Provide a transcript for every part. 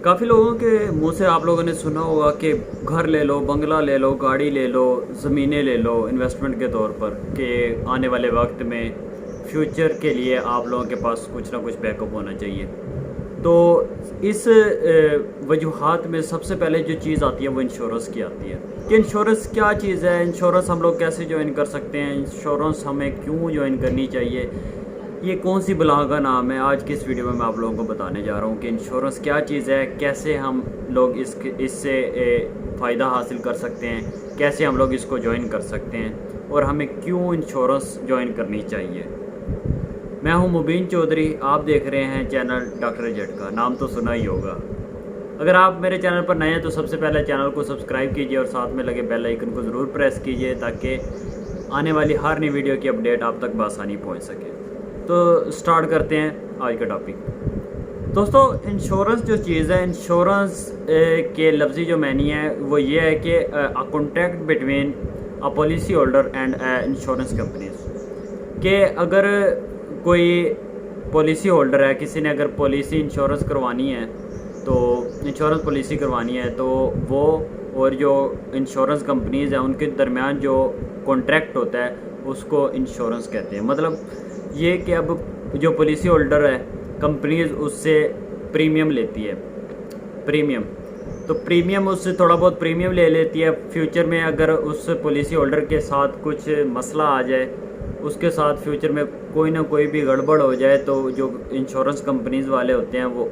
काफ़ी लोगों के मुंह से आप लोगों ने सुना होगा कि घर ले लो, बंगला ले लो, गाड़ी ले लो, ज़मीनें ले लो इन्वेस्टमेंट के तौर पर, कि आने वाले वक्त में फ्यूचर के लिए आप लोगों के पास कुछ ना कुछ बैकअप होना चाहिए। तो इस वजूहात में सबसे पहले जो चीज़ आती है वो इंश्योरेंस की आती है कि इंश्योरेंस क्या चीज़ है, इंश्योरेंस हम लोग कैसे ज्वाइन कर सकते हैं, इंश्योरेंस हमें क्यों ज्वाइन करनी चाहिए, ये कौन सी बला का नाम है। आज की इस वीडियो में मैं आप लोगों को बताने जा रहा हूँ कि इंश्योरेंस क्या चीज़ है, कैसे हम लोग इससे फ़ायदा हासिल कर सकते हैं, कैसे हम लोग इसको ज्वाइन कर सकते हैं और हमें क्यों इंश्योरेंस ज्वाइन करनी चाहिए। मैं हूं मुबीन चौधरी, आप देख रहे हैं चैनल डॉक्टर जेड का। नाम तो सुना ही होगा। अगर आप मेरे चैनल पर नए हैं तो सबसे पहले चैनल को सब्सक्राइब कीजिए और साथ में लगे बेल आइकन को ज़रूर प्रेस कीजिए ताकि आने वाली हर नई वीडियो की अपडेट आप तक बआसानी पहुंच सके। तो स्टार्ट करते हैं आज का टॉपिक। दोस्तों, इंश्योरेंस जो चीज़ है, इंश्योरेंस के लफ्ज़ी जो मैनी है वो ये है कि a contract between a policy holder and insurance companies. के अगर कोई पॉलिसी होल्डर है, किसी ने अगर पॉलिसी इंश्योरेंस करवानी है तो इंश्योरेंस पॉलिसी करवानी है तो वो और जो इंश्योरेंस कंपनीज़ हैं उनके दरमियान जो कॉन्ट्रैक्ट होता है उसको इंश्योरेंस कहते हैं। मतलब ये कि अब जो पॉलिसी होल्डर है, कंपनीज उससे प्रीमियम लेती है, प्रीमियम, तो प्रीमियम उससे थोड़ा बहुत प्रीमियम ले लेती है। फ्यूचर में अगर उस पॉलिसी होल्डर के साथ कुछ मसला आ जाए, उसके साथ फ्यूचर में कोई ना कोई भी गड़बड़ हो जाए तो जो इंश्योरेंस कंपनीज़ वाले होते हैं वो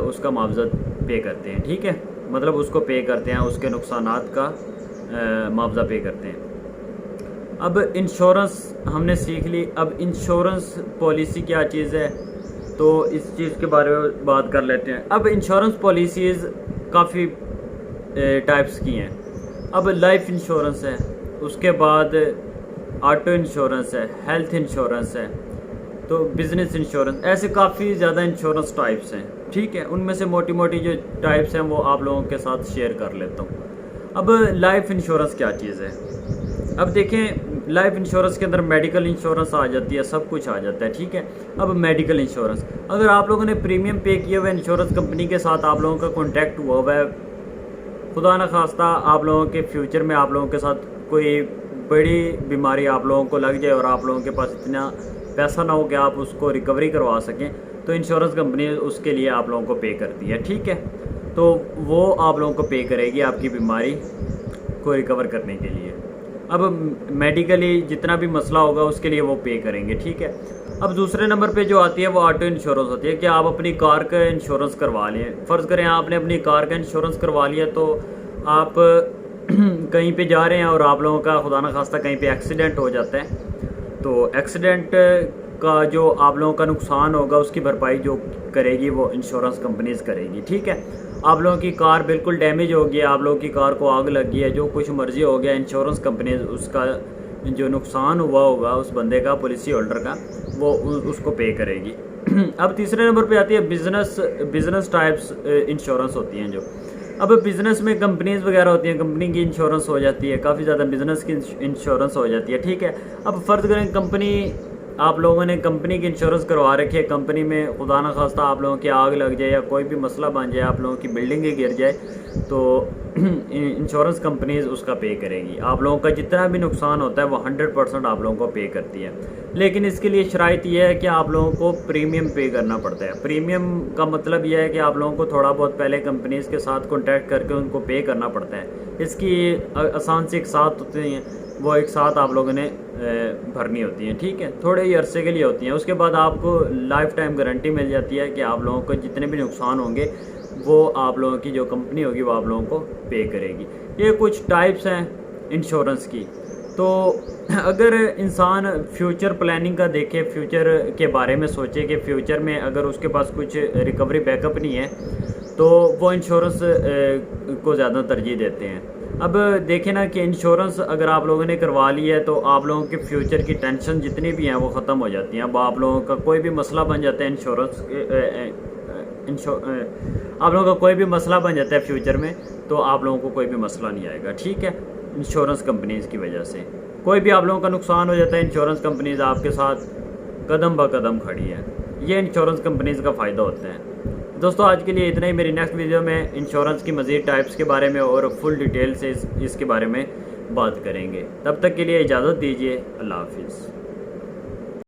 उसका मुआवजा पे करते हैं। ठीक है, मतलब उसको पे करते हैं, उसके नुकसानात का मुआवजा पे करते हैं। अब इंश्योरेंस हमने सीख ली। अब इंश्योरेंस पॉलिसी क्या चीज़ है तो इस चीज़ के बारे में बात कर लेते हैं। अब इंश्योरेंस पॉलिसीज़ काफ़ी टाइप्स की हैं। अब लाइफ इंश्योरेंस है, उसके बाद ऑटो इंश्योरेंस है, हेल्थ इंश्योरेंस है, तो बिज़नेस इंश्योरेंस, ऐसे काफ़ी ज़्यादा इंश्योरेंस टाइप्स हैं। ठीक है, उनमें से मोटी मोटी जो टाइप्स हैं वो आप लोगों के साथ शेयर कर लेता हूँ। अब लाइफ इंश्योरेंस क्या चीज़ है। अब देखें, लाइफ इंश्योरेंस के अंदर मेडिकल इंश्योरेंस आ जाती है, सब कुछ आ जाता है। ठीक है, अब मेडिकल इंश्योरेंस, अगर आप लोगों ने प्रीमियम पे किया हुआ है, इंश्योरेंस कंपनी के साथ आप लोगों का कॉन्टैक्ट हुआ हुआ है, खुदा न खास्ता आप लोगों के फ्यूचर में आप लोगों के साथ कोई बड़ी बीमारी आप लोगों को लग जाए और आप लोगों के पास इतना पैसा ना हो कि आप उसको रिकवरी करवा सकें, तो इंश्योरेंस कंपनी उसके लिए आप लोगों को पे करती है। ठीक है, तो वो आप लोगों को पे करेगी आपकी बीमारी को रिकवर करने के लिए। अब मेडिकली जितना भी मसला होगा उसके लिए वो पे करेंगे। ठीक है, अब दूसरे नंबर पे जो आती है वो ऑटो इंश्योरेंस होती है कि आप अपनी कार का इंश्योरेंस करवा लें। फ़र्ज़ करें आपने अपनी कार का इंश्योरेंस करवा लिया तो आप कहीं पे जा रहे हैं और आप लोगों का खुदा न खास्ता कहीं पे एक्सीडेंट हो जाता है, तो एक्सीडेंट का जो आप लोगों का नुकसान होगा उसकी भरपाई जो करेगी वो इंश्योरेंस कंपनीज़ करेगी। ठीक है, आप लोगों की कार बिल्कुल डैमेज हो गई, आप लोगों की कार को आग लग गई है, जो कुछ मर्ज़ी हो गया, इंश्योरेंस कंपनीज़ उसका जो नुकसान हुआ होगा उस बंदे का, पॉलिसी होल्डर का, वो उसको पे करेगी। अब तीसरे नंबर पे आती है बिज़नेस टाइप्स इंश्योरेंस होती हैं जो। अब बिज़नेस में कंपनीज़ वगैरह होती हैं, कंपनी की इंश्योरेंस हो जाती है, काफ़ी ज़्यादा बिज़नेस की इंश्योरेंस हो जाती है। ठीक है, अब फ़र्ज़ करें कंपनी, आप लोगों ने कंपनी की इंश्योरेंस करवा रखी है, कंपनी में खुदा न खास्ता आप लोगों की आग लग जाए या कोई भी मसला बन जाए, आप लोगों की बिल्डिंग ही गिर जाए, तो इंश्योरेंस कंपनीज़ उसका पे करेगी। आप लोगों का जितना भी नुकसान होता है वो 100% आप लोगों को पे करती है। लेकिन इसके लिए शराइत ये है कि आप लोगों को प्रीमियम पे करना पड़ता है। प्रीमियम का मतलब यह है कि आप लोगों को थोड़ा बहुत पहले कंपनीज़ के साथ कॉन्टैक्ट करके उनको पे करना पड़ता है। इसकी आसान से एक साथ होती हैं, वो एक साथ आप लोगों ने भरनी होती हैं। ठीक है, थोड़े ही अरसे के लिए होती हैं, उसके बाद आपको लाइफ टाइम गारंटी मिल जाती है कि आप लोगों को जितने भी नुकसान होंगे वो आप लोगों की जो कंपनी होगी वो आप लोगों को पे करेगी। ये कुछ टाइप्स हैं इंश्योरेंस की। तो अगर इंसान फ्यूचर प्लानिंग का देखे, फ्यूचर के बारे में सोचे कि फ्यूचर में अगर उसके पास कुछ रिकवरी बैकअप नहीं है तो वो इंश्योरेंस को ज़्यादा तरजीह देते हैं। अब देखें ना कि इंश्योरेंस अगर आप लोगों ने करवा ली है तो आप लोगों के फ्यूचर की टेंशन जितनी भी हैं वो ख़त्म हो जाती हैं। अब आप लोगों का कोई भी मसला बन जाता है आप लोगों का कोई भी मसला बन जाता है फ्यूचर में तो आप लोगों को कोई भी मसला नहीं आएगा। ठीक है, इंश्योरेंस कंपनीज़ की वजह से कोई भी आप लोगों का नुकसान हो जाता है, इंश्योरेंस कंपनीज़ आपके साथ कदम ब कदम खड़ी है। ये इंश्योरेंस कंपनीज़ का फ़ायदा होता है। دوستو آج کے لیے اتنا ہی. میری نیکسٹ ویڈیو میں انشورنس کی مزید ٹائپس کے بارے میں اور فل ڈیٹیل سے اس کے بارے میں بات کریں گے. تب تک کے لیے اجازت دیجیے. اللہ حافظ.